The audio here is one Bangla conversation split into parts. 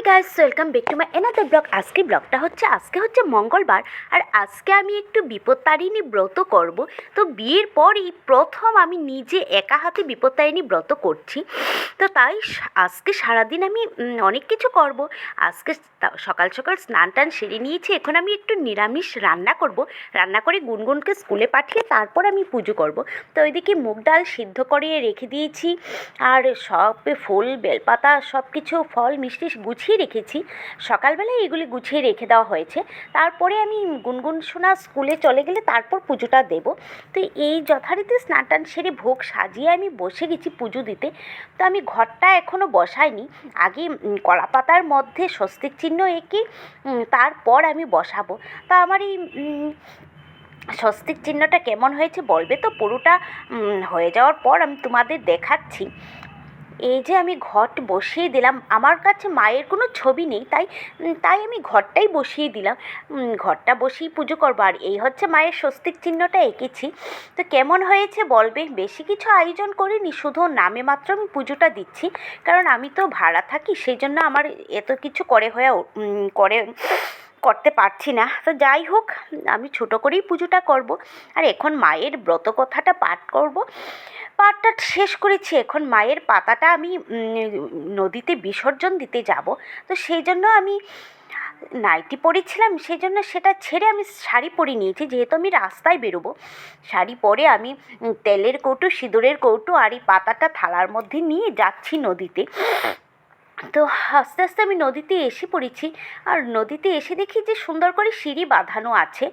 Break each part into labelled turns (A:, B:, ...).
A: Guys, welcome back to my another blog. আজকে হচ্ছে মঙ্গলবার, আর আজকে আমি একটু বিপত্তারিণী ব্রত করব। তো বিয়ের পরই প্রথম আমি নিজে একা হাতে বিপত্তারিণী ব্রত করছি। তো তাই আজকে সারাদিন আমি অনেক কিছু করব। আজকে সকাল সকাল স্নান টান সেরে নিয়েছি। এখন আমি একটু নিরামিষ রান্না করব। রান্না করে গুনগুনকে স্কুলে পাঠিয়ে তারপর আমি পুজো করব। তো ওইদিকে মুগ ডাল সিদ্ধ করে রেখে দিয়েছি, আর সব ফুল বেলপাতা সব কিছু ফল মিষ্টি গুছিয়ে রেখেছি। সকালবেলায় এগুলি গুছিয়ে রেখে দেওয়া হয়েছে। তারপরে আমি গুনগুন সোনা স্কুলে চলে গেলে তারপর পুজোটা দেব। তো এই যথারীতি স্নান টান সেরে ভোগ সাজিয়ে আমি বসে গেছি পুজো দিতে। তো আমি ঘরটা এখনও বসাইনি। আগে কলা পাতার মধ্যে স্বস্তিক চিহ্ন এঁকে তারপর আমি বসাবো। তা আমার এই স্বস্তিক চিহ্নটা কেমন হয়েছে বলবে তো? পুরোটা হয়ে যাওয়ার পর আমি তোমাদের দেখাচ্ছি। এই যে আমি ঘট বসিয়ে দিলাম। আমার কাছে মায়ের কোনো ছবি নেই, তাই আমি ঘরটাই বসিয়ে দিলাম। ঘরটা বসিয়ে পুজো করবো। আর এই হচ্ছে মায়ের স্বস্তিক চিহ্নটা এঁকেছি। তো কেমন হয়েছে বলবে? বেশি কিছু আয়োজন করিনি, শুধু নামে মাত্র আমি পুজোটা দিচ্ছি। কারণ আমি তো ভাড়া থাকি, সেই জন্য আমার এত কিছু করতে পারছি না। তো যাই হোক, আমি ছোটো করেই পুজোটা করব। আর এখন মায়ের ব্রত কথাটা পাঠ করব। পাঠটা শেষ করেছি। এখন মায়ের পাতাটা আমি নদীতে বিসর্জন দিতে যাব। তো সেই জন্য আমি নাইটি পরেছিলাম, সেই জন্য সেটা ছেড়ে আমি শাড়ি পরে নিয়েছি, যেহেতু আমি রাস্তায় বেরোবো। শাড়ি পরে আমি তেলের কৌটো, সিঁদুরের কৌটো আর এই পাতাটা থালার মধ্যে নিয়ে যাচ্ছি নদীতে। তো আস্তে আস্তে আমি নদীতে এসে পড়েছি। আর নদীতে এসে দেখি যে সুন্দর করে সিঁড়ি বাঁধানো আছে।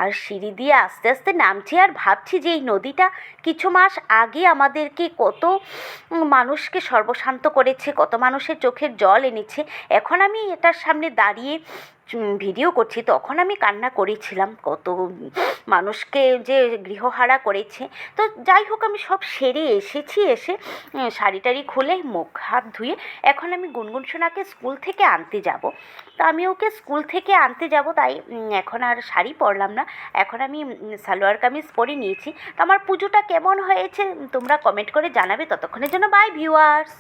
A: আর সিঁড়ি দিয়ে আস্তে আস্তে নামছি, আর ভাবছি যে এই নদীটা কিছু মাস আগে আমাদেরকে কত মানুষকে সর্বশান্ত করেছে, কত মানুষের চোখের জল এনেছে। এখন আমি এটার সামনে দাঁড়িয়ে ভিডিও করছি, তখন আমি কান্না করেছিলাম কত মানুষকে যে গৃহহারা করেছে। তো যাই হোক, আমি সব সেরে এসেছি। এসে শাড়ি টাড়ি খুলে মুখ হাত ধুয়ে এখন আমি গুনগুন সোনাকে স্কুল থেকে আনতে যাব। তো আমি ওকে স্কুল থেকে আনতে যাব, তাই এখন আর শাড়ি পরলাম না। এখন আমি সালোয়ার কামিজ পরে নিয়েছি। তো আমার পুজোটা কেমন হয়েছে তোমরা কমেন্ট করে জানাবে। ততক্ষণের জন্য বাই ভিউয়ার্স।